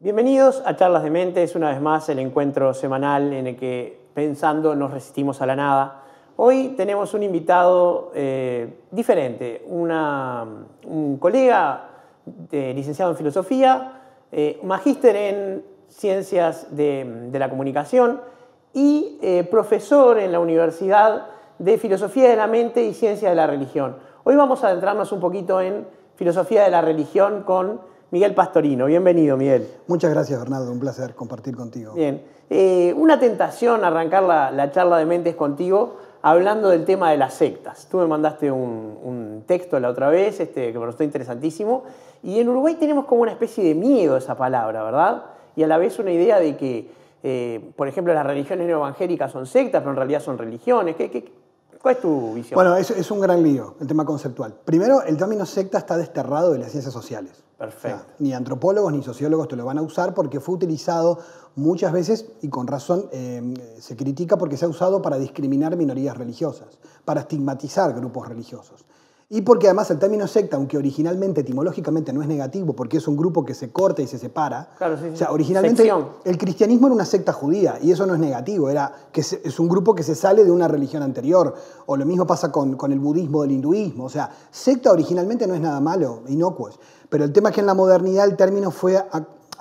Bienvenidos a Charlas de Mentes, una vez más el encuentro semanal en el que pensando nos resistimos a la nada. Hoy tenemos un invitado diferente, un colega licenciado en filosofía, magíster en ciencias de la comunicación y profesor en la Universidad de Filosofía de la Mente y Ciencia de la Religión. Hoy vamos a adentrarnos un poquito en filosofía de la religión con Miguel Pastorino. Bienvenido, Miguel. Muchas gracias, Bernardo. Un placer compartir contigo. Bien. Una tentación arrancar la charla de mentes contigo hablando del tema de las sectas. Tú me mandaste un texto la otra vez que me resultó interesantísimo. Y en Uruguay tenemos como una especie de miedo a esa palabra, ¿verdad? Y a la vez una idea de que, por ejemplo, las religiones neoevangélicas son sectas, pero en realidad son religiones. ¿Cuál es tu visión? Bueno, es un gran lío el tema conceptual. Primero, el término secta está desterrado de las ciencias sociales. Perfecto. O sea, ni antropólogos ni sociólogos te lo van a usar porque fue utilizado muchas veces, y con razón se critica porque se ha usado para discriminar minorías religiosas, para estigmatizar grupos religiosos. Y porque además el término secta, aunque originalmente etimológicamente no es negativo, porque es un grupo que se corta y se separa, claro, sí, o sea, originalmente sección. El cristianismo era una secta judía, y eso no es negativo, es un grupo que se sale de una religión anterior, o lo mismo pasa con el budismo, del hinduismo, o sea, secta originalmente no es nada malo, inocuo, pero el tema es que en la modernidad el término fue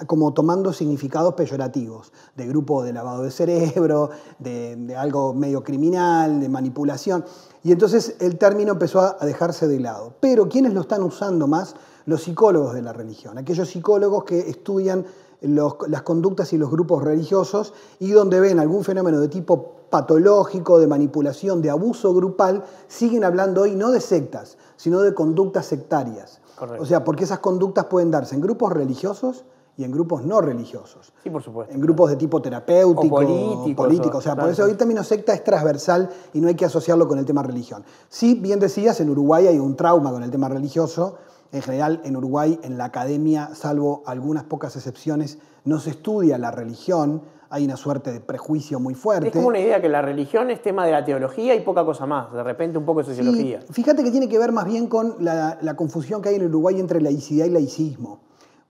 como tomando significados peyorativos, de grupo de lavado de cerebro, de algo medio criminal, de manipulación. Y entonces el término empezó a dejarse de lado. Pero ¿quiénes lo están usando más? Los psicólogos de la religión, aquellos psicólogos que estudian las conductas y los grupos religiosos y donde ven algún fenómeno de tipo patológico, de manipulación, de abuso grupal, siguen hablando hoy no de sectas, sino de conductas sectarias. Correcto. O sea, porque esas conductas pueden darse en grupos religiosos y en grupos no religiosos. Sí, por supuesto. En grupos de tipo terapéutico, o político. O sea, claro, por eso el término secta es transversal y no hay que asociarlo con el tema religión. Sí, bien decías, en Uruguay hay un trauma con el tema religioso. En general, en Uruguay, en la academia, salvo algunas pocas excepciones, no se estudia la religión. Hay una suerte de prejuicio muy fuerte. Es como una idea que la religión es tema de la teología y poca cosa más. De repente un poco de sociología. Sí, fíjate que tiene que ver más bien con la confusión que hay en Uruguay entre laicidad y laicismo.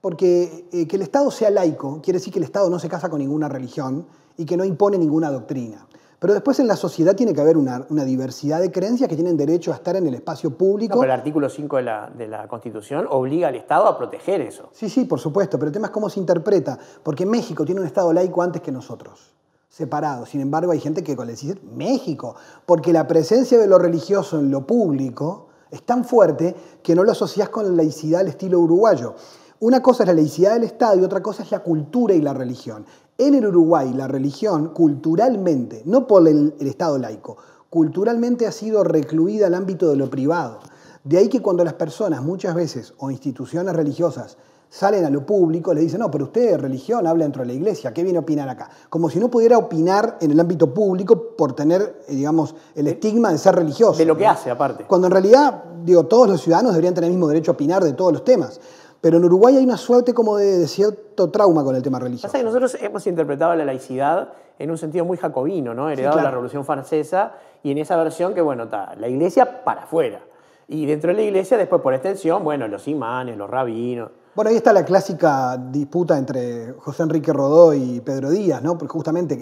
Porque que el Estado sea laico quiere decir que el Estado no se casa con ninguna religión y que no impone ninguna doctrina. Pero después en la sociedad tiene que haber una diversidad de creencias que tienen derecho a estar en el espacio público. No, pero el artículo 5 de la Constitución obliga al Estado a proteger eso. Sí, por supuesto, pero el tema es cómo se interpreta. Porque México tiene un Estado laico antes que nosotros, separado. Sin embargo, hay gente que le dice México, porque la presencia de lo religioso en lo público es tan fuerte que no lo asociás con la laicidad al estilo uruguayo. Una cosa es la laicidad del Estado y otra cosa es la cultura y la religión. En el Uruguay, la religión, culturalmente, no por el Estado laico, culturalmente ha sido recluida al ámbito de lo privado. De ahí que cuando las personas, muchas veces, o instituciones religiosas, salen a lo público, le dicen, no, pero usted de religión habla dentro de la iglesia, ¿qué viene a opinar acá? Como si no pudiera opinar en el ámbito público por tener, digamos, el estigma de ser religioso. De lo que hace, aparte. Cuando en realidad, todos los ciudadanos deberían tener el mismo derecho a opinar de todos los temas. Pero en Uruguay hay una suerte como de cierto trauma con el tema religioso. Pasa que nosotros hemos interpretado la laicidad en un sentido muy jacobino, ¿no? Heredado de la Revolución Francesa, y en esa versión que, bueno, está la iglesia para afuera. Y dentro de la iglesia, después por extensión, bueno, los imanes, los rabinos. Bueno, ahí está la clásica disputa entre José Enrique Rodó y Pedro Díaz, ¿no? Porque justamente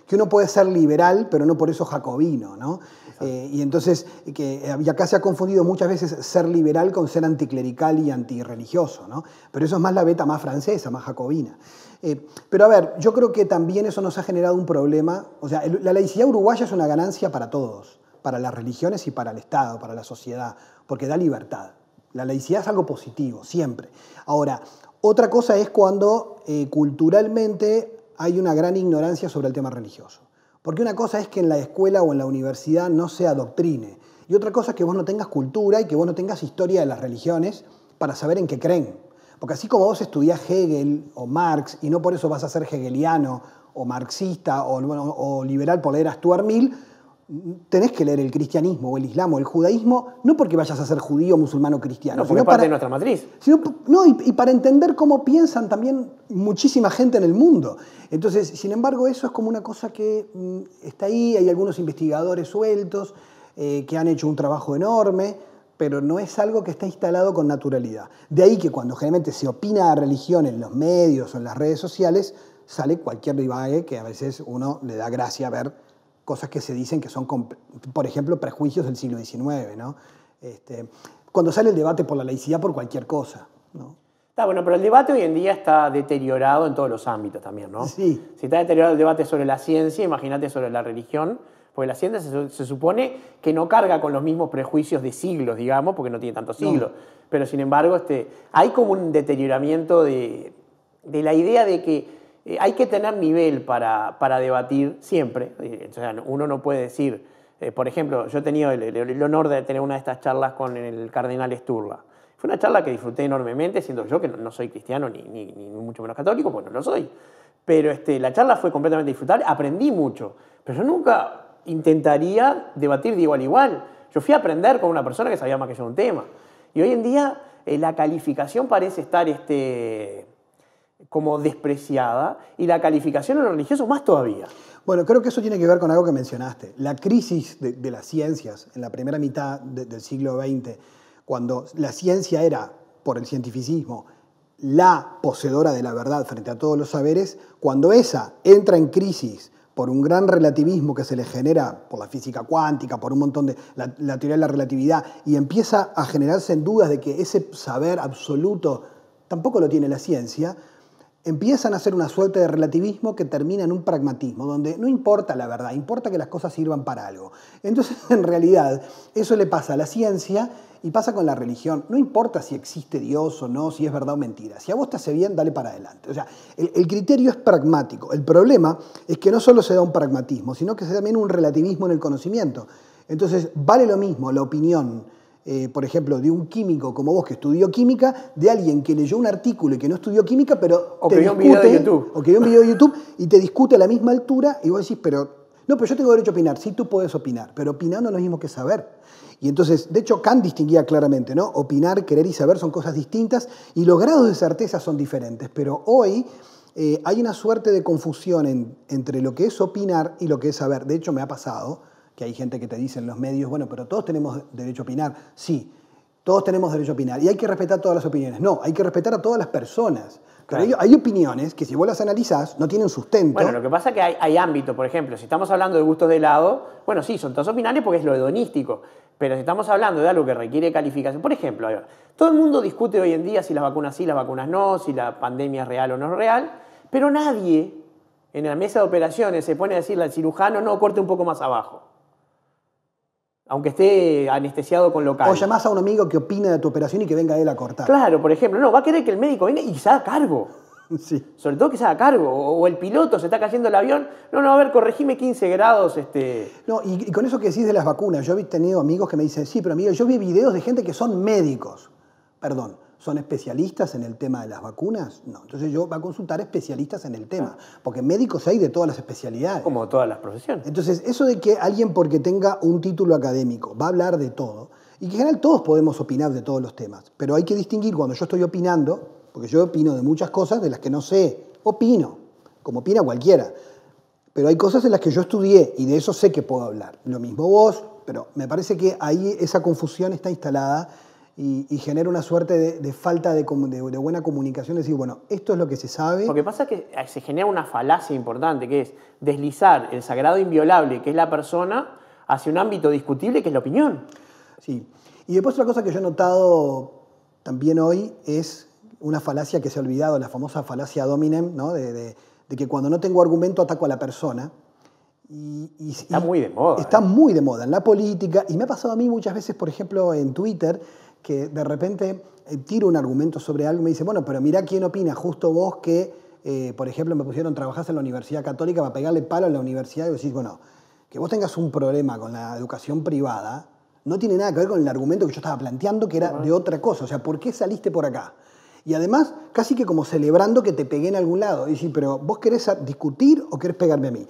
que uno puede ser liberal, pero no por eso jacobino, ¿no? Y entonces, y acá se ha confundido muchas veces ser liberal con ser anticlerical y antirreligioso, ¿no? Pero eso es más la beta más francesa, más jacobina. Pero a ver, yo creo que también eso nos ha generado un problema. O sea, la laicidad uruguaya es una ganancia para todos, para las religiones y para el Estado, para la sociedad, porque da libertad. La laicidad es algo positivo, siempre. Ahora, otra cosa es cuando culturalmente hay una gran ignorancia sobre el tema religioso. Porque una cosa es que en la escuela o en la universidad no se adoctrine. Y otra cosa es que vos no tengas cultura y que vos no tengas historia de las religiones para saber en qué creen. Porque así como vos estudiás Hegel o Marx y no por eso vas a ser hegeliano o marxista o liberal por leer a Stuart Mill, tenés que leer el cristianismo o el islam o el judaísmo, no porque vayas a ser judío, musulmán o cristiano. No, porque es parte de nuestra matriz. Y para entender cómo piensan también muchísima gente en el mundo. Entonces, sin embargo, eso es como una cosa que está ahí, hay algunos investigadores sueltos que han hecho un trabajo enorme, pero no es algo que está instalado con naturalidad. De ahí que cuando generalmente se opina de religión en los medios o en las redes sociales, sale cualquier divague que a veces uno le da gracia ver cosas que se dicen que son, por ejemplo, prejuicios del siglo XIX, ¿no? Cuando sale el debate por la laicidad por cualquier cosa, ¿no? Está bueno, pero el debate hoy en día está deteriorado en todos los ámbitos también, ¿no? Sí. Si está deteriorado el debate sobre la ciencia, imagínate sobre la religión, porque la ciencia se supone que no carga con los mismos prejuicios de siglos, digamos, porque no tiene tantos siglos. No. Pero sin embargo, hay como un deterioramiento de la idea de que hay que tener nivel para debatir siempre. O sea, uno no puede decir, por ejemplo, yo he tenido el honor de tener una de estas charlas con el cardenal Sturla. Fue una charla que disfruté enormemente, siendo yo que no soy cristiano ni mucho menos católico, pues no lo soy. Pero la charla fue completamente disfrutable, aprendí mucho. Pero yo nunca intentaría debatir de igual a igual. Yo fui a aprender con una persona que sabía más que yo un tema. Y hoy en día la calificación parece estar como despreciada, y la calificación en lo religioso más todavía. Bueno, creo que eso tiene que ver con algo que mencionaste. La crisis de las ciencias en la primera mitad del siglo XX, cuando la ciencia era, por el cientificismo, la poseedora de la verdad frente a todos los saberes, cuando esa entra en crisis por un gran relativismo que se le genera por la física cuántica, por un montón de la teoría de la relatividad, y empieza a generarse en dudas de que ese saber absoluto tampoco lo tiene la ciencia, empiezan a hacer una suerte de relativismo que termina en un pragmatismo, donde no importa la verdad, importa que las cosas sirvan para algo. Entonces, en realidad, eso le pasa a la ciencia y pasa con la religión. No importa si existe Dios o no, si es verdad o mentira. Si a vos te hace bien, dale para adelante. O sea, el criterio es pragmático. El problema es que no solo se da un pragmatismo, sino que se da también un relativismo en el conocimiento. Entonces, vale lo mismo la opinión, por ejemplo, de un químico como vos que estudió química, de alguien que leyó un artículo y que no estudió química, pero o que vio un video de YouTube. O que vio un video de YouTube y te discute a la misma altura y vos decís, pero yo tengo derecho a opinar. Sí, tú puedes opinar, pero opinar no es lo mismo que saber. Y entonces, de hecho, Kant distinguía claramente, ¿no? Opinar, querer y saber son cosas distintas y los grados de certeza son diferentes. Pero hoy hay una suerte de confusión entre lo que es opinar y lo que es saber. De hecho, me ha pasado que hay gente que te dice en los medios, bueno, pero todos tenemos derecho a opinar. Sí, todos tenemos derecho a opinar y hay que respetar todas las opiniones. No, hay que respetar a todas las personas. Claro. Pero hay opiniones que si vos las analizás no tienen sustento. Bueno, lo que pasa es que hay ámbito, por ejemplo, si estamos hablando de gustos de helado, bueno, sí, son todos opinales porque es lo hedonístico, pero si estamos hablando de algo que requiere calificación, por ejemplo, todo el mundo discute hoy en día si las vacunas sí, las vacunas no, si la pandemia es real o no es real, pero nadie en la mesa de operaciones se pone a decirle al cirujano, no, corte un poco más abajo, aunque esté anestesiado con local. O llamás a un amigo que opina de tu operación y que venga él a cortar. Claro, por ejemplo, no, va a querer que el médico venga y se haga cargo. Sí. Sobre todo que se haga cargo. O el piloto se está cayendo el avión. No, a ver, corregime 15 grados. No, y con eso que decís de las vacunas, yo he tenido amigos que me dicen, sí, pero amigo, yo vi videos de gente que son médicos. Perdón, ¿son especialistas en el tema de las vacunas? No, entonces yo voy a consultar especialistas en el tema, porque médicos hay de todas las especialidades. Como todas las profesiones. Entonces, eso de que alguien porque tenga un título académico va a hablar de todo, y que en general todos podemos opinar de todos los temas, pero hay que distinguir cuando yo estoy opinando, porque yo opino de muchas cosas de las que no sé, opino, como opina cualquiera, pero hay cosas en las que yo estudié y de eso sé que puedo hablar. Lo mismo vos, pero me parece que ahí esa confusión está instalada y genera una suerte de falta de buena comunicación, decir, bueno, esto es lo que se sabe. Lo que pasa es que se genera una falacia importante, que es deslizar el sagrado inviolable, que es la persona, hacia un ámbito discutible, que es la opinión. Sí. Y después otra cosa que yo he notado también hoy es una falacia que se ha olvidado, la famosa falacia ad hominem, ¿no? de que cuando no tengo argumento ataco a la persona. Está muy de moda. Está muy de moda en la política, y me ha pasado a mí muchas veces, por ejemplo, en Twitter, que de repente tiro un argumento sobre algo y me dice, bueno, pero mirá quién opina, justo vos que, por ejemplo, me pusieron trabajar en la Universidad Católica para pegarle palo a la universidad, y decís, bueno, que vos tengas un problema con la educación privada no tiene nada que ver con el argumento que yo estaba planteando, que era de otra cosa. O sea, ¿por qué saliste por acá? Y además, casi que como celebrando que te pegué en algún lado. Y decís, pero ¿vos querés discutir o querés pegarme a mí?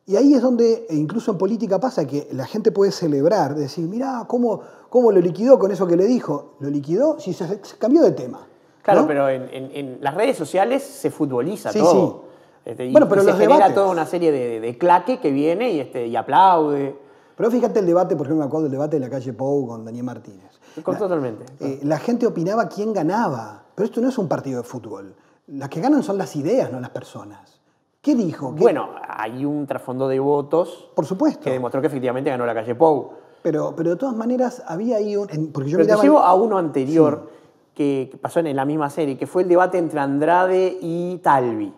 Y ahí es donde, incluso en política pasa, que la gente puede celebrar, decir, mirá, ¿cómo lo liquidó con eso que le dijo? Lo liquidó si se cambió de tema. Claro, ¿no? Pero en las redes sociales se futboliza todo. Sí. Bueno, pero y los se genera debates, toda una serie de claque que viene y aplaude. Pero fíjate el debate, por ejemplo, me acuerdo del debate de la calle Pou con Daniel Martínez. Totalmente. La gente opinaba quién ganaba, pero esto no es un partido de fútbol. Las que ganan son las ideas, no las personas. ¿Qué dijo? Bueno, hay un trasfondo de votos, por supuesto, que demostró que efectivamente ganó la calle Pou. Pero de todas maneras había ahí porque yo pero miraba... te llevo a uno anterior que pasó en la misma serie, que fue el debate entre Andrade y Talvi,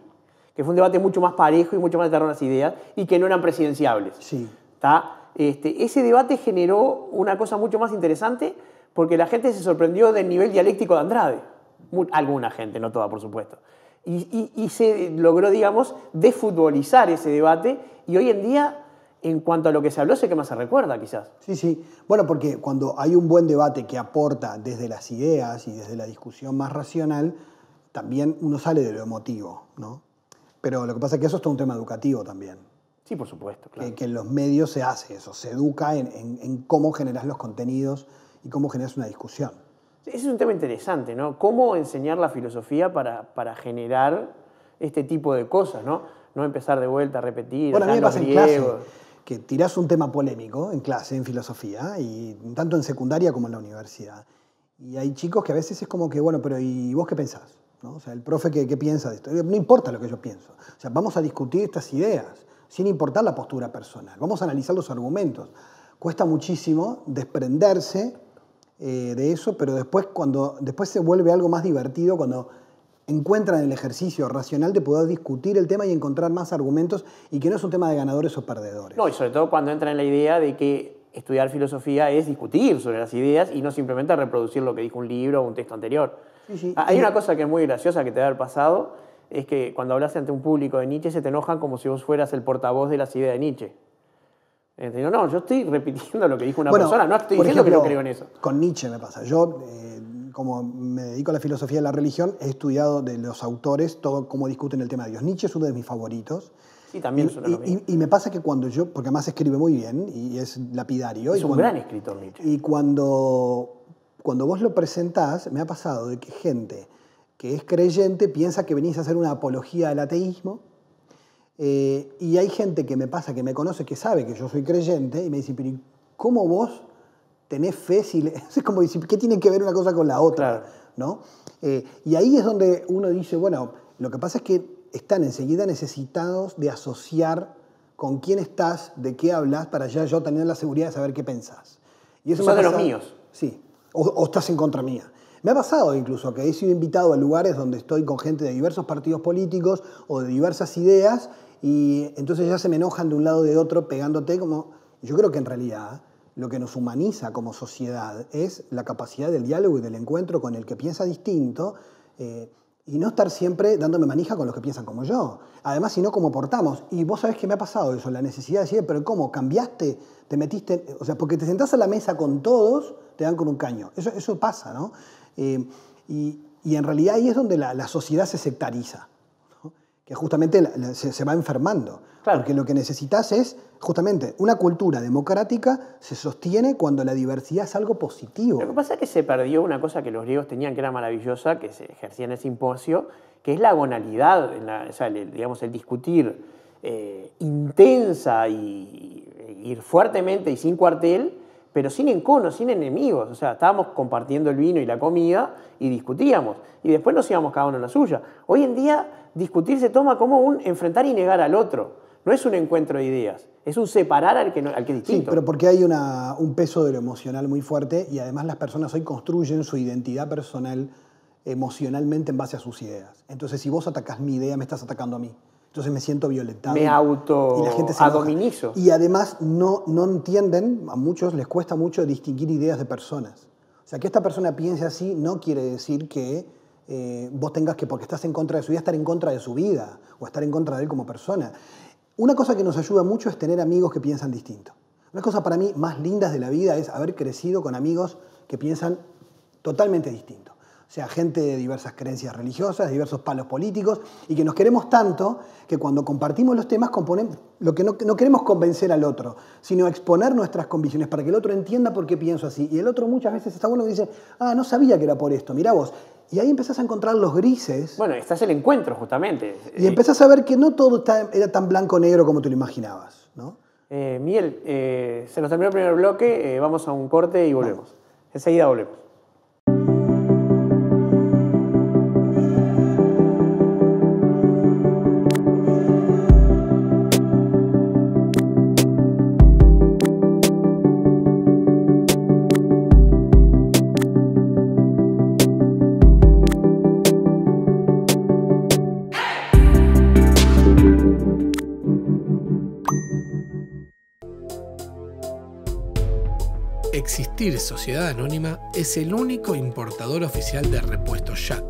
que fue un debate mucho más parejo y mucho más de las ideas y que no eran presidenciables. Sí. Ese debate generó una cosa mucho más interesante porque la gente se sorprendió del nivel dialéctico de Andrade. Alguna gente, no toda, por supuesto. Y se logró, digamos, desfutbolizar ese debate y hoy en día, en cuanto a lo que se habló, sé que más se recuerda, quizás. Sí. Bueno, porque cuando hay un buen debate que aporta desde las ideas y desde la discusión más racional, también uno sale de lo emotivo, ¿no? Pero lo que pasa es que eso es todo un tema educativo también. Sí, por supuesto, claro. Que en los medios se hace eso, se educa en cómo generas los contenidos y cómo generas una discusión. Ese es un tema interesante, ¿no? Cómo enseñar la filosofía para generar este tipo de cosas, ¿no? No empezar de vuelta a repetir. Bueno, a mí me pasa en clase que tirás un tema polémico en clase, en filosofía, y tanto en secundaria como en la universidad. Y hay chicos que a veces es como que, bueno, pero ¿y vos qué pensás? ¿No? O sea, el profe, ¿qué piensa de esto? No importa lo que yo pienso. O sea, vamos a discutir estas ideas, sin importar la postura personal. Vamos a analizar los argumentos. Cuesta muchísimo desprenderse de eso, pero después se vuelve algo más divertido cuando encuentran el ejercicio racional de poder discutir el tema y encontrar más argumentos y que no es un tema de ganadores o perdedores. No, y sobre todo cuando entra en la idea de que estudiar filosofía es discutir sobre las ideas y no simplemente reproducir lo que dijo un libro o un texto anterior. Sí. Hay una cosa que es muy graciosa que te debe haber pasado, es que cuando hablas ante un público de Nietzsche se te enojan como si vos fueras el portavoz de las ideas de Nietzsche. No, yo estoy repitiendo lo que dijo una persona, no estoy diciendo que no creo en eso. Con Nietzsche me pasa. Yo, como me dedico a la filosofía de la religión, he estudiado de los autores todo cómo discuten el tema de Dios. Nietzsche es uno de mis favoritos. Sí, también es uno de los míos. Y me pasa que cuando yo, porque además escribe muy bien y es lapidario. Es un gran escritor, Nietzsche. Y cuando vos lo presentás, me ha pasado de que gente que es creyente piensa que venís a hacer una apología del ateísmo. Y hay gente que me pasa, que me conoce, que sabe que yo soy creyente y me dice, pero ¿cómo vos tenés fe? Es como decir, ¿qué tiene que ver una cosa con la otra? Claro. ¿No? Y ahí es donde uno dice, bueno, lo que pasa es que están enseguida necesitados de asociar con quién estás, de qué hablas, para ya yo tener la seguridad de saber qué pensás. Y eso son de los míos. Sí, o estás en contra mía. Me ha pasado incluso que he sido invitado a lugares donde estoy con gente de diversos partidos políticos o de diversas ideas y entonces ya se me enojan de un lado o de otro pegándote como... Yo creo que en realidad lo que nos humaniza como sociedad es la capacidad del diálogo y del encuentro con el que piensa distinto y no estar siempre dándome manija con los que piensan como yo. Además, si no, ¿cómo portamos? Y vos sabés que me ha pasado eso, la necesidad de decir, pero ¿cómo? ¿Cambiaste? ¿Te metiste? O sea, porque te sentás a la mesa con todos, te dan con un caño. Eso pasa, ¿no? Y en realidad ahí es donde la sociedad se sectariza, ¿no? Que justamente se va enfermando. Claro. Porque lo que necesitas es justamente una cultura democrática se sostiene cuando la diversidad es algo positivo. Lo que pasa es que se perdió una cosa que los griegos tenían que era maravillosa, que se ejercía en el simposio, que es la gonalidad, o sea, digamos, el discutir intensa y ir fuertemente y sin cuartel, pero sin enconos, sin enemigos. O sea, estábamos compartiendo el vino y la comida y discutíamos. Y después nos íbamos cada uno en la suya. Hoy en día, discutir se toma como un enfrentar y negar al otro. No es un encuentro de ideas, es un separar al que es distinto. Sí, pero porque hay un peso de lo emocional muy fuerte y además las personas hoy construyen su identidad personal emocionalmente en base a sus ideas. Entonces, si vos atacás mi idea, me estás atacando a mí. Entonces me siento violentado. Me autoadominizo. Y además no entienden, a muchos les cuesta mucho distinguir ideas de personas. O sea, que esta persona piense así no quiere decir que vos tengas que, porque estás en contra de su vida, estar en contra de su vida o estar en contra de él como persona. Una cosa que nos ayuda mucho es tener amigos que piensan distinto. Una cosa para mí más lindas de la vida es haber crecido con amigos que piensan totalmente distinto. O sea, gente de diversas creencias religiosas, de diversos palos políticos, y que nos queremos tanto que cuando compartimos los temas componemos lo que no queremos convencer al otro, sino exponer nuestras convicciones para que el otro entienda por qué pienso así. Y el otro muchas veces está bueno y dice, no sabía que era por esto, mirá vos. Y ahí empezás a encontrar los grises. Bueno, estás el encuentro justamente. Y empezás a ver que no todo era tan blanco o negro como te lo imaginabas, ¿no? Miguel, se nos terminó el primer bloque, vamos a un corte y volvemos. Enseguida volvemos. Existir Sociedad Anónima es el único importador oficial de repuestos Jack.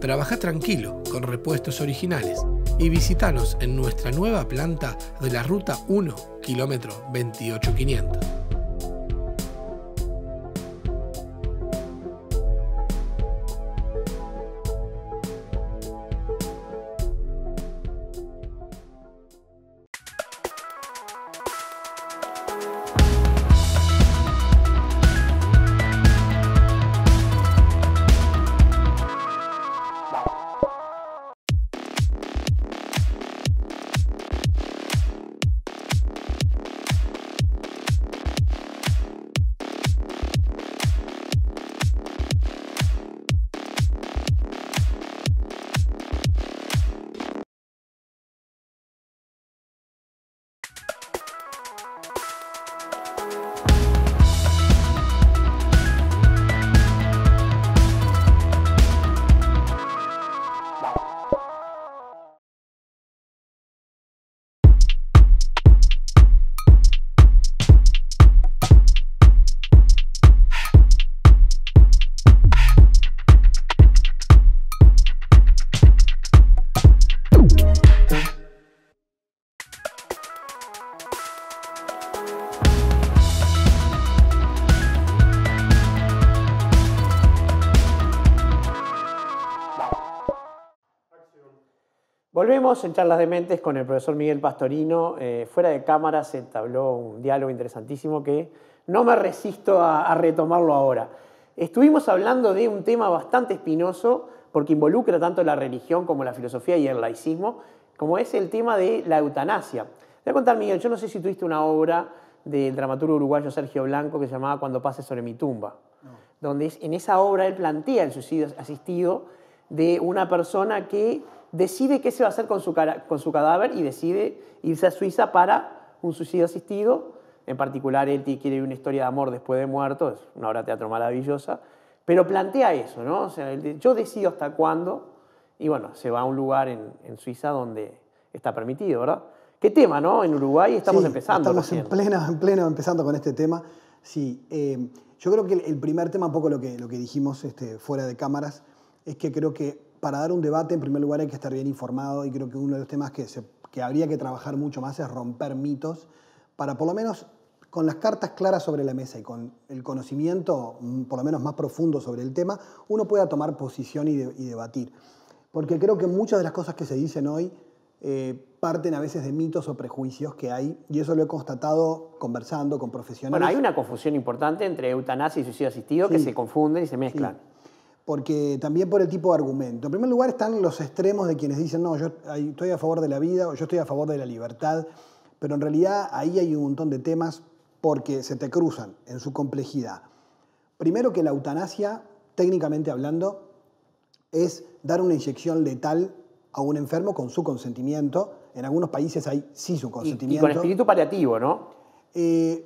Trabaja tranquilo con repuestos originales y visítanos en nuestra nueva planta de la Ruta 1, kilómetro 28500. Volvemos en Charlas de Mentes con el profesor Miguel Pastorino. Fuera de cámara se entabló un diálogo interesantísimo que no me resisto a retomarlo ahora. Estuvimos hablando de un tema bastante espinoso porque involucra tanto la religión como la filosofía y el laicismo, como es el tema de la eutanasia. Te voy a contar, Miguel, yo no sé si tuviste una obra del dramaturgo uruguayo Sergio Blanco que se llamaba Cuando pases sobre mi tumba, donde en esa obra él plantea el suicidio asistido de una persona que decide qué se va a hacer con su cadáver y decide irse a Suiza para un suicidio asistido. En particular, él quiere una historia de amor después de muerto, es una obra de teatro maravillosa, pero plantea eso, ¿no? O sea, yo decido hasta cuándo, y bueno, se va a un lugar en Suiza donde está permitido, ¿verdad? ¿Qué tema, no? En Uruguay estamos empezando. Estamos en pleno empezando con este tema. Sí, yo creo que el primer tema, un poco lo que dijimos fuera de cámaras, es que creo que para dar un debate, en primer lugar, hay que estar bien informado, y creo que uno de los temas que habría que trabajar mucho más es romper mitos, para por lo menos con las cartas claras sobre la mesa y con el conocimiento por lo menos más profundo sobre el tema, uno pueda tomar posición y debatir. Porque creo que muchas de las cosas que se dicen hoy parten a veces de mitos o prejuicios que hay, y eso lo he constatado conversando con profesionales. Bueno, hay una confusión importante entre eutanasia y suicidio asistido, sí, que se confunden y se mezclan. Sí. Porque también por el tipo de argumento. En primer lugar están los extremos de quienes dicen, no, yo estoy a favor de la vida o yo estoy a favor de la libertad, pero en realidad ahí hay un montón de temas porque se te cruzan en su complejidad. Primero, que la eutanasia, técnicamente hablando, es dar una inyección letal a un enfermo con su consentimiento. En algunos países hay sí su consentimiento. Y con espíritu paliativo, ¿no?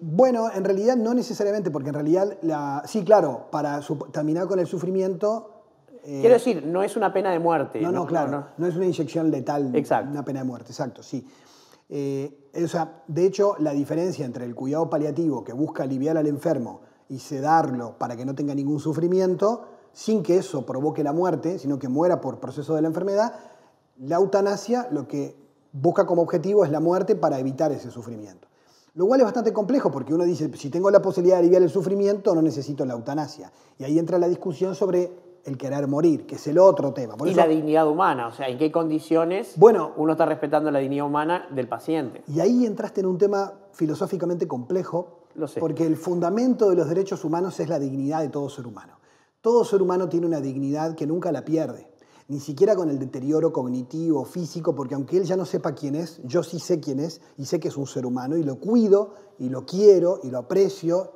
Bueno, en realidad no necesariamente, porque en realidad, sí, claro, para terminar con el sufrimiento... Quiero decir, no es una pena de muerte. No, claro, no es una inyección letal, exacto, una pena de muerte, exacto, sí. O sea, de hecho, la diferencia entre el cuidado paliativo, que busca aliviar al enfermo y sedarlo para que no tenga ningún sufrimiento, sin que eso provoque la muerte, sino que muera por proceso de la enfermedad, la eutanasia lo que busca como objetivo es la muerte para evitar ese sufrimiento. Lo cual es bastante complejo porque uno dice, si tengo la posibilidad de aliviar el sufrimiento, no necesito la eutanasia. Y ahí entra la discusión sobre el querer morir, que es el otro tema. Por eso, la dignidad humana, o sea, ¿en qué condiciones uno está respetando la dignidad humana del paciente? Y ahí entraste en un tema filosóficamente complejo, lo sé, porque el fundamento de los derechos humanos es la dignidad de todo ser humano. Todo ser humano tiene una dignidad que nunca la pierde. Ni siquiera con el deterioro cognitivo, físico, porque aunque él ya no sepa quién es, yo sí sé quién es y sé que es un ser humano y lo cuido y lo quiero y lo aprecio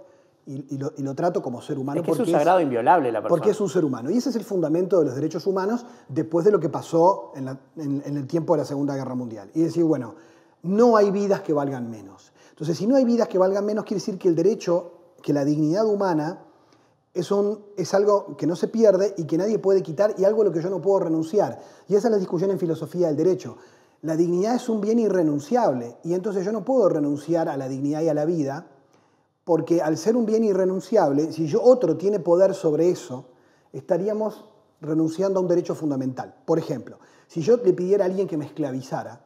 y lo trato como ser humano. Es que es un sagrado inviolable la persona. Porque es un ser humano. Y ese es el fundamento de los derechos humanos después de lo que pasó en el tiempo de la Segunda Guerra Mundial. Y decir, bueno, no hay vidas que valgan menos. Entonces, si no hay vidas que valgan menos, quiere decir que el derecho, que la dignidad humana es algo que no se pierde y que nadie puede quitar y algo a lo que yo no puedo renunciar. Y esa es la discusión en filosofía del derecho. La dignidad es un bien irrenunciable y entonces yo no puedo renunciar a la dignidad y a la vida porque al ser un bien irrenunciable, si otro tiene poder sobre eso, estaríamos renunciando a un derecho fundamental. Por ejemplo, si yo le pidiera a alguien que me esclavizara,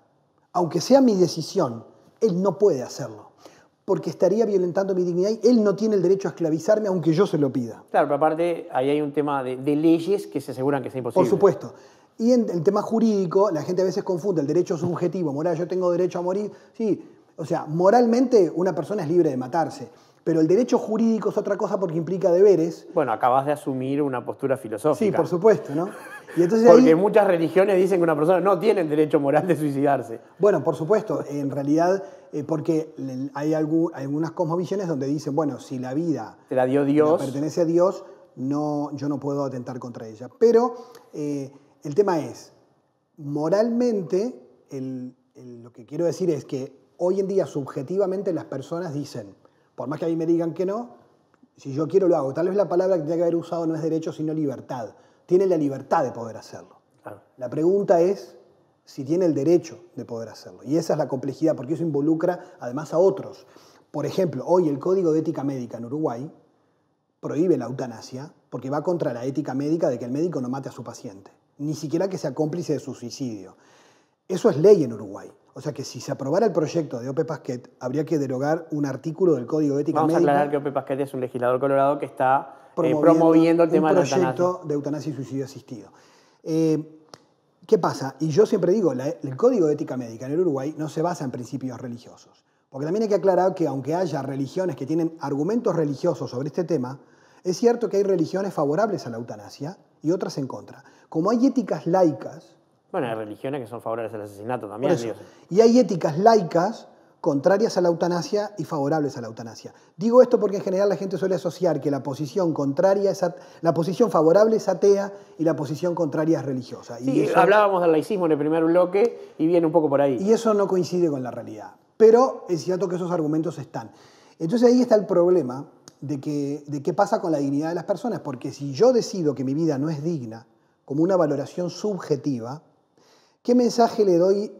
aunque sea mi decisión, él no puede hacerlo, porque estaría violentando mi dignidad y él no tiene el derecho a esclavizarme aunque yo se lo pida. Claro, pero aparte ahí hay un tema de leyes que se aseguran que sea imposible. Por supuesto. Y en el tema jurídico, la gente a veces confunde el derecho subjetivo, moral, yo tengo derecho a morir. Sí, o sea, moralmente una persona es libre de matarse, pero el derecho jurídico es otra cosa porque implica deberes. Bueno, acabas de asumir una postura filosófica. Sí, por supuesto, ¿no? Y entonces porque muchas religiones dicen que una persona no tiene el derecho moral de suicidarse. Bueno, por supuesto, en realidad, porque hay algunas cosmovisiones donde dicen, bueno, si la vida te la dio Dios, pertenece a Dios, yo no puedo atentar contra ella. Pero el tema es, moralmente, lo que quiero decir es que hoy en día subjetivamente las personas dicen, por más que a mí me digan que no, si yo quiero lo hago. Tal vez la palabra que tenga que haber usado no es derecho, sino libertad. Tiene la libertad de poder hacerlo. Claro. La pregunta es si tiene el derecho de poder hacerlo. Y esa es la complejidad, porque eso involucra además a otros. Por ejemplo, hoy el Código de Ética Médica en Uruguay prohíbe la eutanasia porque va contra la ética médica de que el médico no mate a su paciente. Ni siquiera que sea cómplice de su suicidio. Eso es ley en Uruguay. O sea que si se aprobara el proyecto de Ope Pasquet, habría que derogar un artículo del Código de Ética Médica. Vamos a aclarar que Ope Pasquet es un legislador colorado que está promoviendo el tema de la eutanasia. Un proyecto de eutanasia y suicidio asistido. ¿Qué pasa? Y yo siempre digo, el Código de Ética Médica en el Uruguay no se basa en principios religiosos. Porque también hay que aclarar que aunque haya religiones que tienen argumentos religiosos sobre este tema, es cierto que hay religiones favorables a la eutanasia y otras en contra. Como hay éticas laicas... Bueno, hay religiones que son favorables al asesinato también. Y hay éticas laicas contrarias a la eutanasia y favorables a la eutanasia. Digo esto porque en general la gente suele asociar que la posición la posición favorable es atea y la posición contraria es religiosa. Sí, y eso, hablábamos del laicismo en el primer bloque y viene un poco por ahí. Y eso no coincide con la realidad. Pero es cierto que esos argumentos están. Entonces ahí está el problema de qué pasa con la dignidad de las personas, porque si yo decido que mi vida no es digna, como una valoración subjetiva, ¿qué mensaje le doy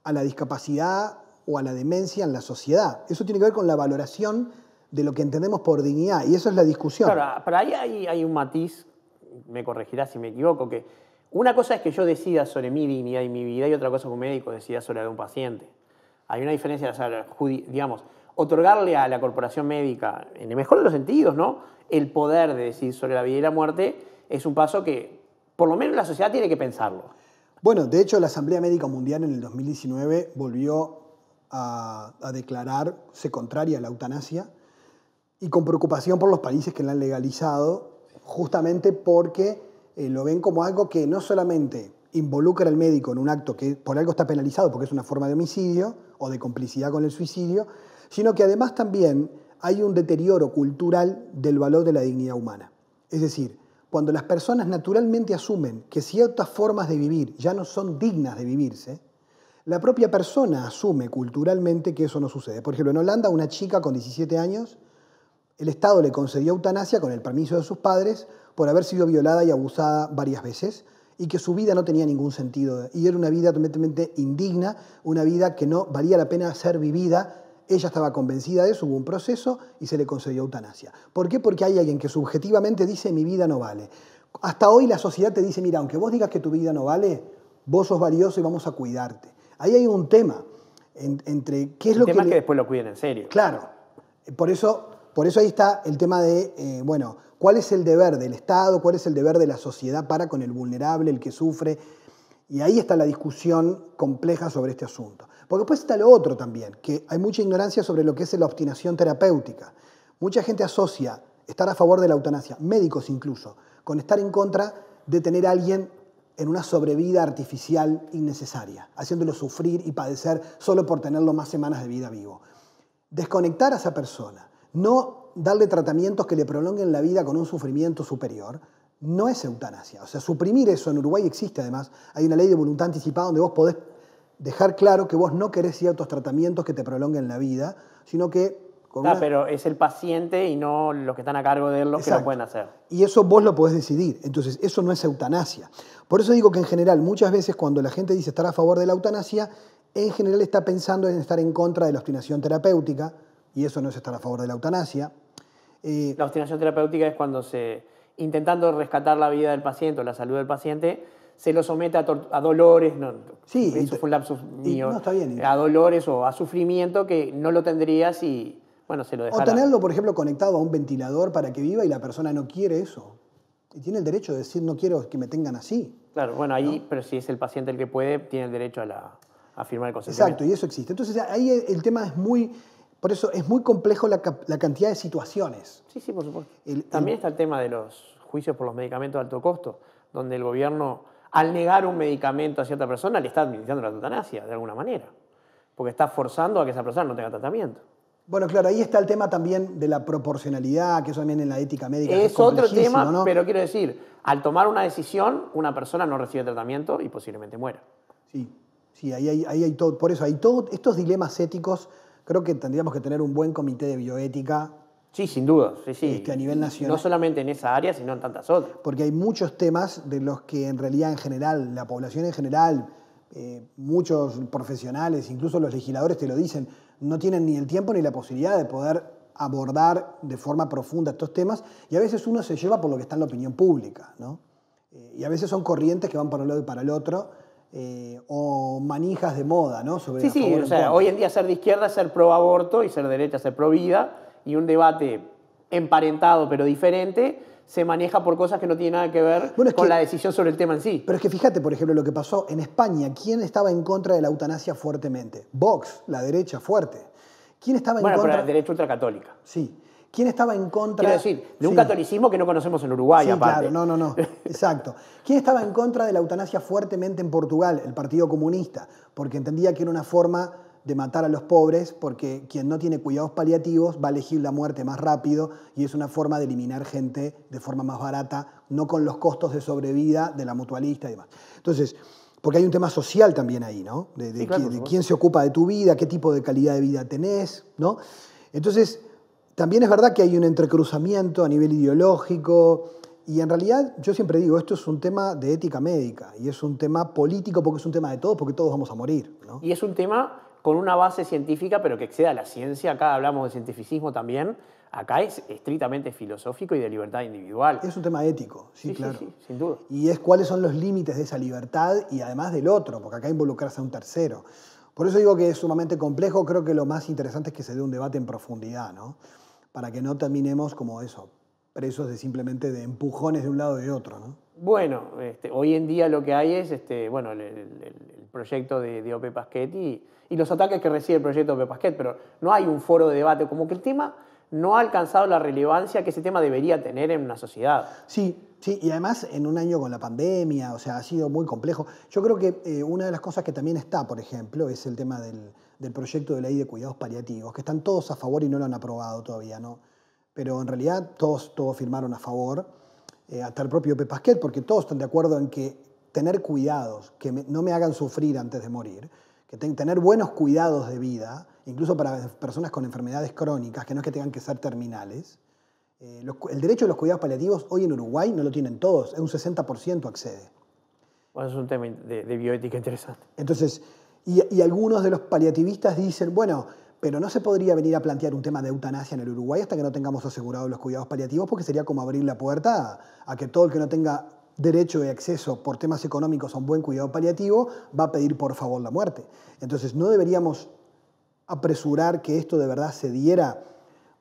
a la discapacidad o a la demencia en la sociedad? Eso tiene que ver con la valoración de lo que entendemos por dignidad, y eso es la discusión. Claro, pero ahí hay un matiz, me corregirás si me equivoco, que una cosa es que yo decida sobre mi dignidad y mi vida y otra cosa es que un médico decida sobre la de un paciente. Hay una diferencia, o sea, digamos, otorgarle a la corporación médica, en el mejor de los sentidos, ¿no?, el poder de decidir sobre la vida y la muerte es un paso que, por lo menos la sociedad tiene que pensarlo. Bueno, de hecho la Asamblea Médica Mundial en el 2019 volvió a declararse contraria a la eutanasia y con preocupación por los países que la han legalizado, justamente porque lo ven como algo que no solamente involucra al médico en un acto que por algo está penalizado porque es una forma de homicidio o de complicidad con el suicidio, sino que además también hay un deterioro cultural del valor de la dignidad humana. Es decir, cuando las personas naturalmente asumen que ciertas formas de vivir ya no son dignas de vivirse, la propia persona asume culturalmente que eso no sucede. Por ejemplo, en Holanda, una chica con 17 años, el Estado le concedió eutanasia con el permiso de sus padres por haber sido violada y abusada varias veces y que su vida no tenía ningún sentido. Y era una vida totalmente indigna, una vida que no valía la pena ser vivida. Ella estaba convencida de eso, hubo un proceso y se le concedió eutanasia. ¿Por qué? Porque hay alguien que subjetivamente dice mi vida no vale. Hasta hoy la sociedad te dice, mira, aunque vos digas que tu vida no vale, vos sos valioso y vamos a cuidarte. Ahí hay un tema entre qué es lo que... El tema es que después lo cuiden en serio. Claro. Por eso ahí está el tema de, bueno, ¿cuál es el deber del Estado? ¿Cuál es el deber de la sociedad para con el vulnerable, el que sufre? Y ahí está la discusión compleja sobre este asunto. Porque después está lo otro también, que hay mucha ignorancia sobre lo que es la obstinación terapéutica. Mucha gente asocia estar a favor de la eutanasia, médicos incluso, con estar en contra de tener a alguien en una sobrevida artificial innecesaria, haciéndolo sufrir y padecer solo por tenerlo más semanas de vida vivo. Desconectar a esa persona no darle tratamientos que le prolonguen la vida con un sufrimiento superior, no es eutanasia. O sea, suprimir eso en Uruguay existe además. Hay una ley de voluntad anticipada donde vos podés dejar claro que vos no querés ciertos tratamientos que te prolonguen la vida, sino que... Pero es el paciente y no los que están a cargo de él los que lo pueden hacer. Y eso vos lo podés decidir. Entonces, eso no es eutanasia. Por eso digo que en general, muchas veces cuando la gente dice estar a favor de la eutanasia, en general está pensando en estar en contra de la obstinación terapéutica, y eso no es estar a favor de la eutanasia. La obstinación terapéutica es cuando intentando rescatar la vida del paciente o la salud del paciente, se lo somete a dolores, sí, eso fue un lapsus mío, no, está bien. A dolores o a sufrimiento que no lo tendría si, se lo dejara. O tenerlo, por ejemplo, conectado a un ventilador para que viva y la persona no quiere eso. Y tiene el derecho de decir, no quiero que me tengan así. Claro, bueno, ahí, ¿no? Pero si es el paciente el que puede, tiene el derecho a firmar el consentimiento. Exacto, y eso existe. Entonces ahí el tema es muy... Por eso es muy complejo la cantidad de situaciones. Sí, por supuesto. También está el tema de los juicios por los medicamentos de alto costo, donde el gobierno, al negar un medicamento a cierta persona, le está administrando la eutanasia, de alguna manera. Porque está forzando a que esa persona no tenga tratamiento. Bueno, claro, ahí está el tema también de la proporcionalidad, que eso también en la ética médica es otro tema, ¿no? Pero quiero decir, al tomar una decisión, una persona no recibe tratamiento y posiblemente muera. Sí, ahí hay todo. Por eso hay todos estos dilemas éticos. Creo que tendríamos que tener un buen comité de bioética. Sí, sin duda. Sí. A nivel nacional. No solamente en esa área, sino en tantas otras. Porque hay muchos temas de los que en realidad en general, la población en general, muchos profesionales, incluso los legisladores te lo dicen, no tienen ni el tiempo ni la posibilidad de poder abordar de forma profunda estos temas, y a veces uno se lleva por lo que está en la opinión pública, ¿no? Y a veces son corrientes que van para un lado y para el otro, o manijas de moda, ¿no? Sobre sí, o sea, hoy en día ser de izquierda es ser pro aborto y ser de derecha es ser pro vida, y un debate emparentado pero diferente se maneja por cosas que no tienen nada que ver con la decisión sobre el tema en sí. Pero es que fíjate, por ejemplo, lo que pasó en España. ¿Quién estaba en contra de la eutanasia fuertemente? Vox, la derecha fuerte. ¿Quién estaba en contra? Bueno, pero la derecha ultracatólica. Sí. ¿Quién estaba en contra? Quiero decir, de un catolicismo que no conocemos en Uruguay, aparte. Claro, no. Exacto. ¿Quién estaba en contra de la eutanasia fuertemente en Portugal? El Partido Comunista, porque entendía que era una forma de matar a los pobres, porque quien no tiene cuidados paliativos va a elegir la muerte más rápido y es una forma de eliminar gente de forma más barata, no con los costos de sobrevida de la mutualista y demás. Entonces, porque hay un tema social también ahí, ¿no? De quién se ocupa de tu vida, qué tipo de calidad de vida tenés, ¿no? Entonces, también es verdad que hay un entrecruzamiento a nivel ideológico y en realidad yo siempre digo, esto es un tema de ética médica y es un tema político porque es un tema de todos, porque todos vamos a morir, ¿no? Y es un tema con una base científica, pero que exceda a la ciencia. Acá hablamos de cientificismo también. Acá es estrictamente filosófico y de libertad individual. Es un tema ético, sí, claro. Sí, sin duda. Y es cuáles son los límites de esa libertad y además del otro, porque acá involucrarse a un tercero. Por eso digo que es sumamente complejo. Creo que lo más interesante es que se dé un debate en profundidad, ¿no? Para que no terminemos como eso, presos de simplemente de empujones de un lado y de otro, ¿no? Bueno, hoy en día lo que hay es el proyecto de Ope Pasquet y los ataques que recibe el proyecto de Ope Pasquet, pero no hay un foro de debate, como que el tema no ha alcanzado la relevancia que ese tema debería tener en una sociedad. Sí, y además en un año con la pandemia, o sea, ha sido muy complejo. Yo creo que una de las cosas que también está, por ejemplo, es el tema del proyecto de ley de cuidados paliativos, que están todos a favor y no lo han aprobado todavía, ¿no? Pero en realidad todos firmaron a favor, hasta el propio Ope Pasquet, porque todos están de acuerdo en que tener cuidados que no me hagan sufrir antes de morir, que tener buenos cuidados de vida, incluso para personas con enfermedades crónicas, que no es que tengan que ser terminales. El derecho a los cuidados paliativos hoy en Uruguay no lo tienen todos, es un 60% accede. Bueno, es un tema de bioética interesante. Entonces, y algunos de los paliativistas dicen, bueno, pero no se podría venir a plantear un tema de eutanasia en el Uruguay hasta que no tengamos asegurados los cuidados paliativos, porque sería como abrir la puerta a que todo el que no tenga derecho de acceso por temas económicos a un buen cuidado paliativo va a pedir por favor la muerte. Entonces no deberíamos apresurar que esto de verdad se diera,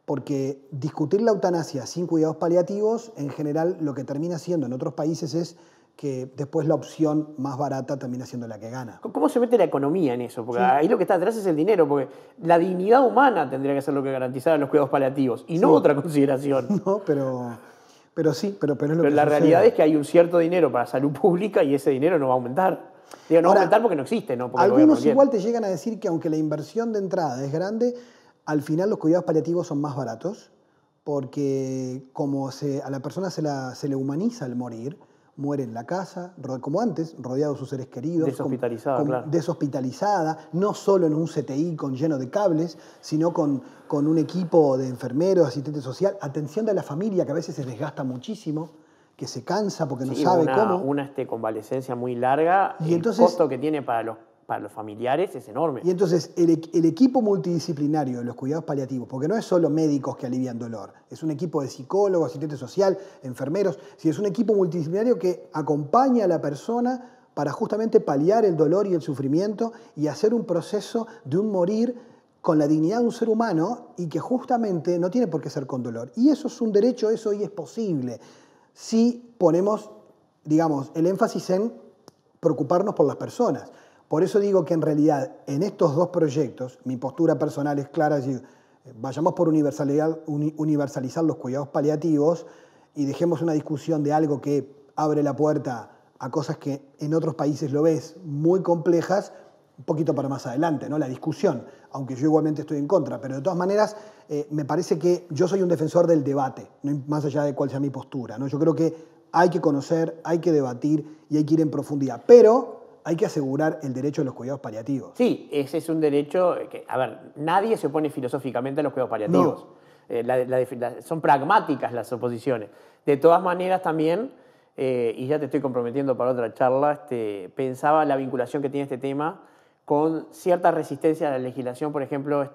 porque discutir la eutanasia sin cuidados paliativos, en general lo que termina siendo en otros países es que después la opción más barata termina siendo la que gana. ¿Cómo se mete la economía en eso? Porque ahí lo que está atrás es el dinero, porque la dignidad humana tendría que ser lo que garantizara los cuidados paliativos y no otra consideración. No, pero sí, pero es lo que Pero la sucede. realidad es que hay un cierto dinero para salud pública y ese dinero no va a aumentar. Digo, no va a aumentar porque no existe, ¿no? Porque algunos igual te llegan a decir que aunque la inversión de entrada es grande, al final los cuidados paliativos son más baratos porque como a la persona se le humaniza el morir, muere en la casa, como antes, rodeado de sus seres queridos. Deshospitalizada, claro. Deshospitalizada, no solo en un CTI lleno de cables, sino con un equipo de enfermeros, asistente social, atención de la familia que a veces se desgasta muchísimo, que se cansa porque no sabe cómo. Una convalecencia muy larga, y entonces, el costo que tiene para los familiares es enorme. Y entonces el equipo multidisciplinario de los cuidados paliativos, porque no es solo médicos que alivian dolor, es un equipo de psicólogos, asistente social, enfermeros, es un equipo multidisciplinario que acompaña a la persona para justamente paliar el dolor y el sufrimiento y hacer un proceso de un morir con la dignidad de un ser humano y que justamente no tiene por qué ser con dolor. Y eso es un derecho, eso hoy es posible. Si ponemos, digamos, el énfasis en preocuparnos por las personas. Por eso digo que en realidad en estos dos proyectos, mi postura personal es clara, es decir, vayamos por universalizar los cuidados paliativos y dejemos una discusión de algo que abre la puerta a cosas que en otros países lo ves muy complejas, un poquito para más adelante, ¿no? La discusión, aunque yo igualmente estoy en contra, pero de todas maneras me parece que yo soy un defensor del debate, no más allá de cuál sea mi postura, ¿no? Yo creo que hay que conocer, hay que debatir y hay que ir en profundidad, pero hay que asegurar el derecho a los cuidados paliativos. Sí, ese es un derecho que, a ver, nadie se opone filosóficamente a los cuidados paliativos. No. Son pragmáticas las oposiciones. De todas maneras también, y ya te estoy comprometiendo para otra charla, pensaba la vinculación que tiene este tema con cierta resistencia a la legislación, por ejemplo,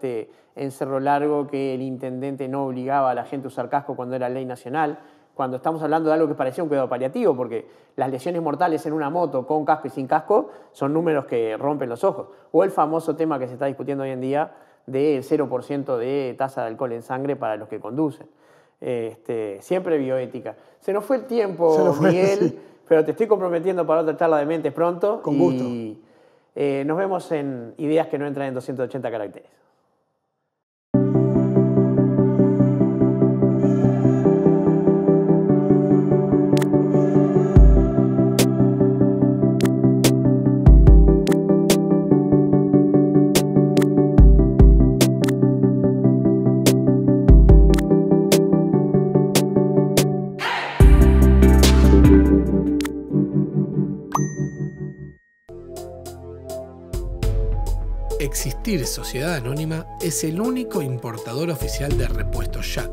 en Cerro Largo, que el intendente no obligaba a la gente a usar casco cuando era ley nacional, cuando estamos hablando de algo que parecía un cuidado paliativo, porque las lesiones mortales en una moto con casco y sin casco son números que rompen los ojos. O el famoso tema que se está discutiendo hoy en día del 0% de tasa de alcohol en sangre para los que conducen. Siempre bioética. Se nos fue el tiempo, Miguel, sí. Pero te estoy comprometiendo para otra charla de mentes pronto. Con gusto. Y nos vemos en Ideas que no entran en 280 caracteres. Existir Sociedad Anónima es el único importador oficial de repuestos Jack.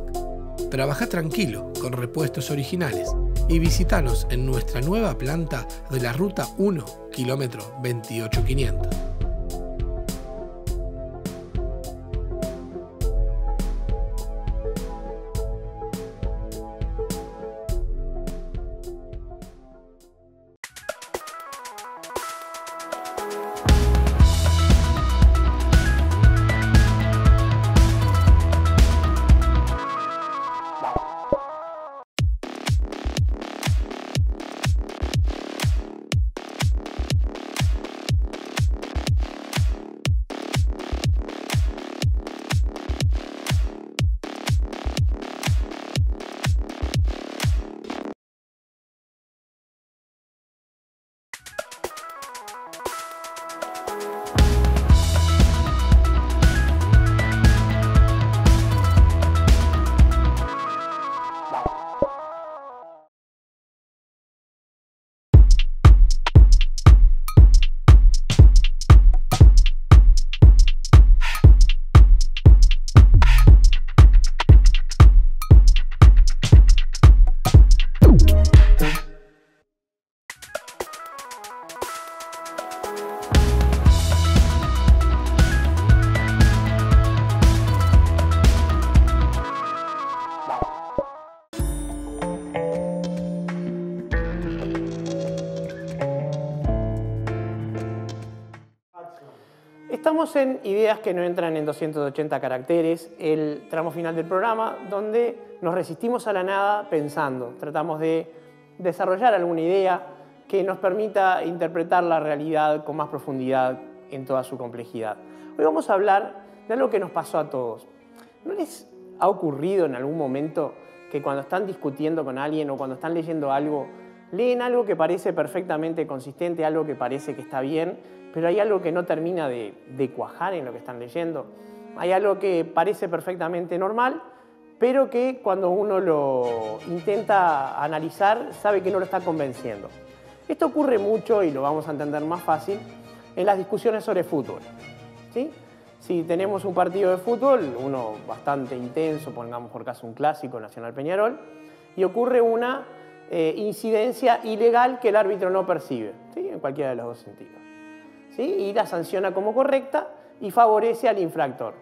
Trabaja tranquilo con repuestos originales y visítanos en nuestra nueva planta de la Ruta 1, kilómetro 28500. Estamos en Ideas que no entran en 280 caracteres, el tramo final del programa, donde nos resistimos a la nada pensando. Tratamos de desarrollar alguna idea que nos permita interpretar la realidad con más profundidad en toda su complejidad. Hoy vamos a hablar de algo que nos pasó a todos. ¿No les ha ocurrido en algún momento que cuando están discutiendo con alguien o cuando están leyendo algo, leen algo que parece perfectamente consistente, algo que parece que está bien, pero hay algo que no termina de cuajar en lo que están leyendo? hay algo que parece perfectamente normal, pero que cuando uno lo intenta analizar sabe que no lo está convenciendo. Esto ocurre mucho, y lo vamos a entender más fácil, en las discusiones sobre fútbol, ¿sí? Si tenemos un partido de fútbol, uno bastante intenso, pongamos por caso un clásico, Nacional Peñarol, y ocurre una incidencia ilegal que el árbitro no percibe, ¿sí? En cualquiera de los dos sentidos, ¿sí? Y la sanciona como correcta y favorece al infractor.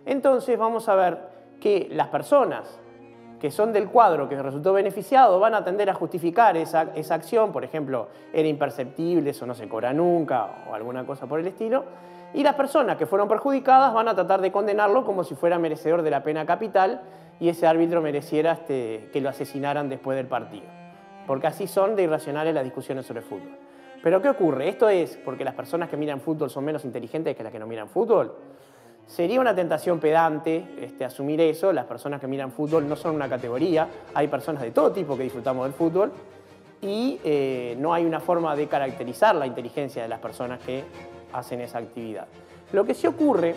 Entonces vamos a ver que las personas que son del cuadro que resultó beneficiado van a tender a justificar esa acción, por ejemplo, era imperceptible, eso no se cobra nunca, o alguna cosa por el estilo, y las personas que fueron perjudicadas van a tratar de condenarlo como si fuera merecedor de la pena capital y ese árbitro mereciera que lo asesinaran después del partido. Porque así son de irracionales las discusiones sobre fútbol. ¿Pero qué ocurre? ¿Esto es porque las personas que miran fútbol son menos inteligentes que las que no miran fútbol? Sería una tentación pedante asumir eso. Las personas que miran fútbol no son una categoría. Hay personas de todo tipo que disfrutamos del fútbol y no hay una forma de caracterizar la inteligencia de las personas que hacen esa actividad. Lo que sí ocurre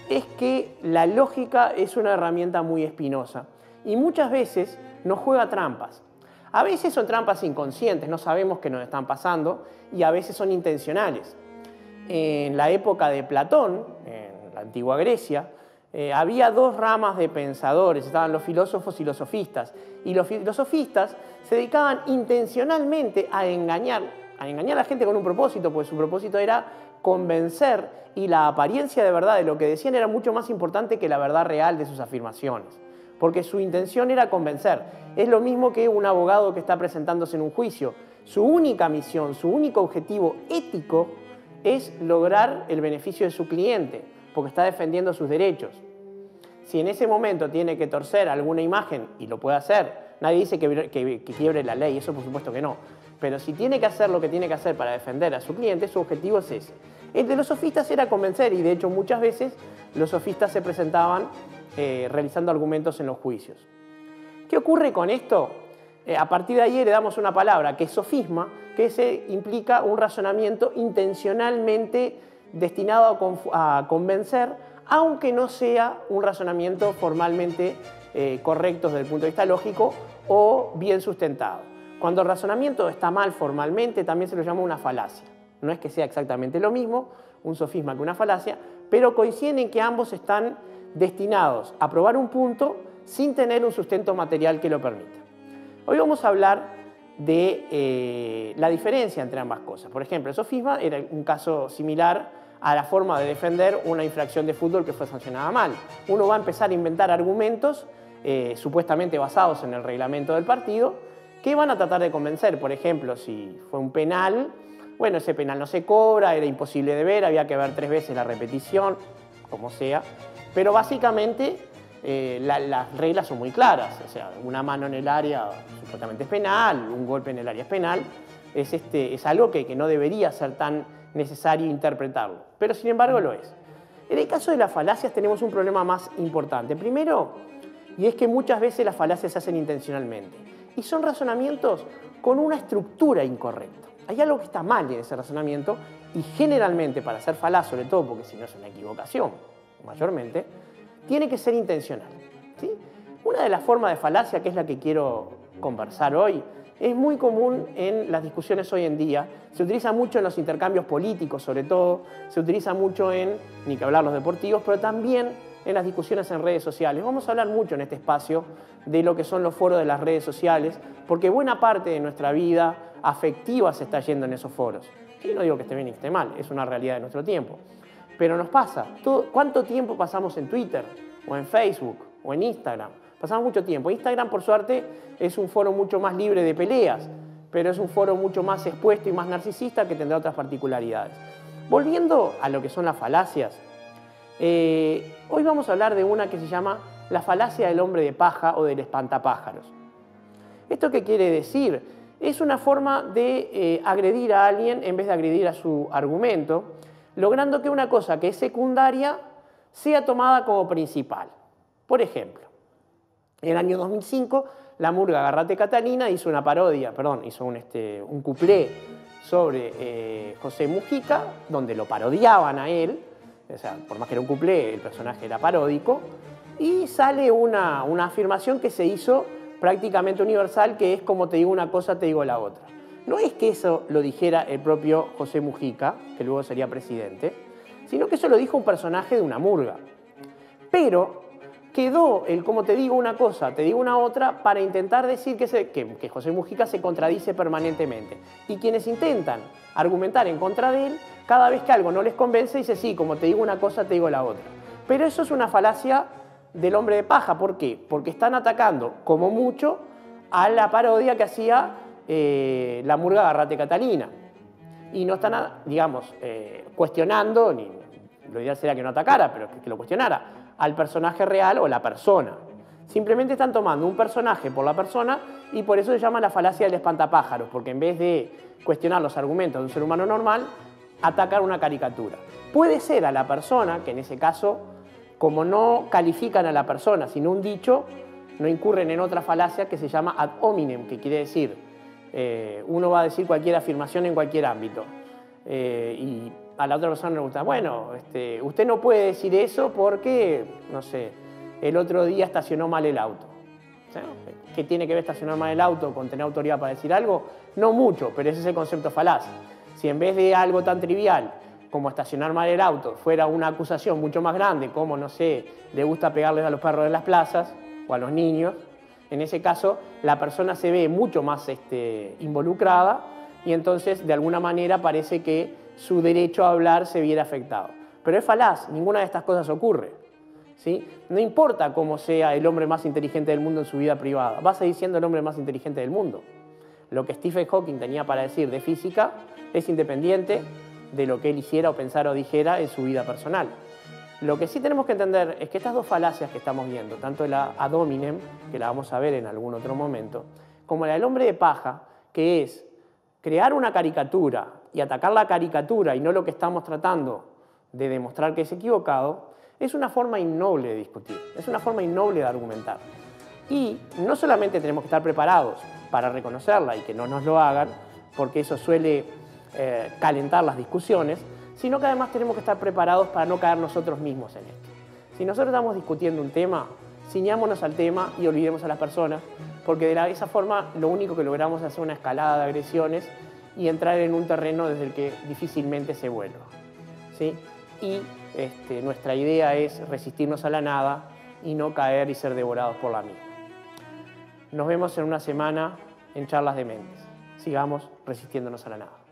es que la lógica es una herramienta muy espinosa y muchas veces nos juega trampas. A veces son trampas inconscientes, no sabemos qué nos están pasando, y a veces son intencionales. En la época de Platón, en la antigua Grecia, había dos ramas de pensadores, estaban los filósofos y los sofistas. Y los sofistas se dedicaban intencionalmente a engañar a la gente con un propósito, porque su propósito era convencer, y la apariencia de verdad de lo que decían era mucho más importante que la verdad real de sus afirmaciones, porque su intención era convencer. Es lo mismo que un abogado que está presentándose en un juicio. Su única misión, su único objetivo ético es lograr el beneficio de su cliente, porque está defendiendo sus derechos. Si en ese momento tiene que torcer alguna imagen, y lo puede hacer, nadie dice que quiebre la ley, eso por supuesto que no, pero si tiene que hacer lo que tiene que hacer para defender a su cliente, su objetivo es ese. El de los sofistas era convencer, y de hecho muchas veces los sofistas se presentaban realizando argumentos en los juicios. ¿Qué ocurre con esto? A partir de ahí heredamos una palabra que es sofisma, que implica un razonamiento intencionalmente destinado a convencer, aunque no sea un razonamiento formalmente correcto desde el punto de vista lógico o bien sustentado. Cuando el razonamiento está mal formalmente, también se lo llama una falacia. No es que sea exactamente lo mismo un sofisma que una falacia, pero coinciden en que ambos están destinados a probar un punto sin tener un sustento material que lo permita. Hoy vamos a hablar de la diferencia entre ambas cosas. Por ejemplo, el sofisma era un caso similar a la forma de defender una infracción de fútbol que fue sancionada mal. Uno va a empezar a inventar argumentos supuestamente basados en el reglamento del partido que van a tratar de convencer. Por ejemplo, si fue un penal, bueno, ese penal no se cobra, era imposible de ver, había que ver 3 veces la repetición, como sea. Pero básicamente las reglas son muy claras. O sea, una mano en el área supuestamente es penal, un golpe en el área es penal. Es algo que no debería ser tan necesario interpretarlo, pero sin embargo lo es. En el caso de las falacias tenemos un problema más importante. Primero, y es que muchas veces las falacias se hacen intencionalmente y son razonamientos con una estructura incorrecta. Hay algo que está mal en ese razonamiento y generalmente para ser falaz, sobre todo porque si no es una equivocación, mayormente, tiene que ser intencional, ¿sí? Una de las formas de falacia, que es la que quiero conversar hoy, es muy común en las discusiones hoy en día, se utiliza mucho en los intercambios políticos sobre todo, se utiliza mucho en, ni que hablar los deportivos, pero también en las discusiones en redes sociales. Vamos a hablar mucho en este espacio de lo que son los foros de las redes sociales, porque buena parte de nuestra vida afectiva se está yendo en esos foros. Y no digo que esté bien y esté mal, es una realidad de nuestro tiempo. Pero nos pasa, ¿cuánto tiempo pasamos en Twitter, o en Facebook, o en Instagram? Pasamos mucho tiempo. Instagram, por suerte, es un foro mucho más libre de peleas, pero es un foro mucho más expuesto y más narcisista que tendrá otras particularidades. Volviendo a lo que son las falacias, hoy vamos a hablar de una que se llama la falacia del hombre de paja o del espantapájaros. ¿Esto qué quiere decir? Es una forma de agredir a alguien en vez de agredir a su argumento, logrando que una cosa que es secundaria sea tomada como principal. Por ejemplo, en el año 2005, la murga Garrate Catalina hizo una parodia, hizo un cuplé sobre José Mujica, donde lo parodiaban a él, o sea, por más que era un cuplé, el personaje era paródico, y sale una afirmación que se hizo prácticamente universal, que es como te digo una cosa, te digo la otra. No es que eso lo dijera el propio José Mujica, que luego sería presidente, sino que eso lo dijo un personaje de una murga. Pero quedó el como te digo una cosa, te digo una otra, para intentar decir que José Mujica se contradice permanentemente. Y quienes intentan argumentar en contra de él, cada vez que algo no les convence, dice sí, como te digo una cosa, te digo la otra. Pero eso es una falacia del hombre de paja. ¿Por qué? Porque están atacando, como mucho, a la parodia que hacía la murga Garrate Catalina. Y no están, digamos, cuestionando, ni lo ideal sería que no atacara, pero que lo cuestionara, al personaje real o la persona. Simplemente están tomando un personaje por la persona y por eso se llama la falacia del espantapájaros, porque en vez de cuestionar los argumentos de un ser humano normal, atacar una caricatura. Puede ser a la persona, que en ese caso, como no califican a la persona, sino un dicho, no incurren en otra falacia que se llama ad hominem, que quiere decir, uno va a decir cualquier afirmación en cualquier ámbito. Y a la otra persona le gusta, bueno, usted no puede decir eso porque, no sé, el otro día estacionó mal el auto. ¿Sí? ¿Qué tiene que ver estacionar mal el auto con tener autoridad para decir algo? No mucho, pero ese es el concepto falaz. Si en vez de algo tan trivial como estacionar mal el auto fuera una acusación mucho más grande, como, no sé, le gusta pegarles a los perros de las plazas o a los niños, en ese caso la persona se ve mucho más involucrada y entonces de alguna manera parece que su derecho a hablar se viera afectado. Pero es falaz, ninguna de estas cosas ocurre. ¿Sí? No importa cómo sea el hombre más inteligente del mundo en su vida privada, va a seguir siendo el hombre más inteligente del mundo. Lo que Stephen Hawking tenía para decir de física es independiente de lo que él hiciera o pensara o dijera en su vida personal. Lo que sí tenemos que entender es que estas dos falacias que estamos viendo, tanto la ad hominem, que la vamos a ver en algún otro momento, como la del hombre de paja, que es crear una caricatura y atacar la caricatura y no lo que estamos tratando de demostrar que es equivocado, es una forma innoble de discutir, es una forma innoble de argumentar. Y no solamente tenemos que estar preparados para reconocerla y que no nos lo hagan, porque eso suele calentar las discusiones, sino que además tenemos que estar preparados para no caer nosotros mismos en esto. Si nosotros estamos discutiendo un tema, ciñámonos al tema y olvidemos a las personas, porque de esa forma lo único que logramos es hacer una escalada de agresiones y entrar en un terreno desde el que difícilmente se vuelva. ¿Sí? Y nuestra idea es resistirnos a la nada y no caer y ser devorados por la misma. Nos vemos en una semana en Charlas de Mentes. Sigamos resistiéndonos a la nada.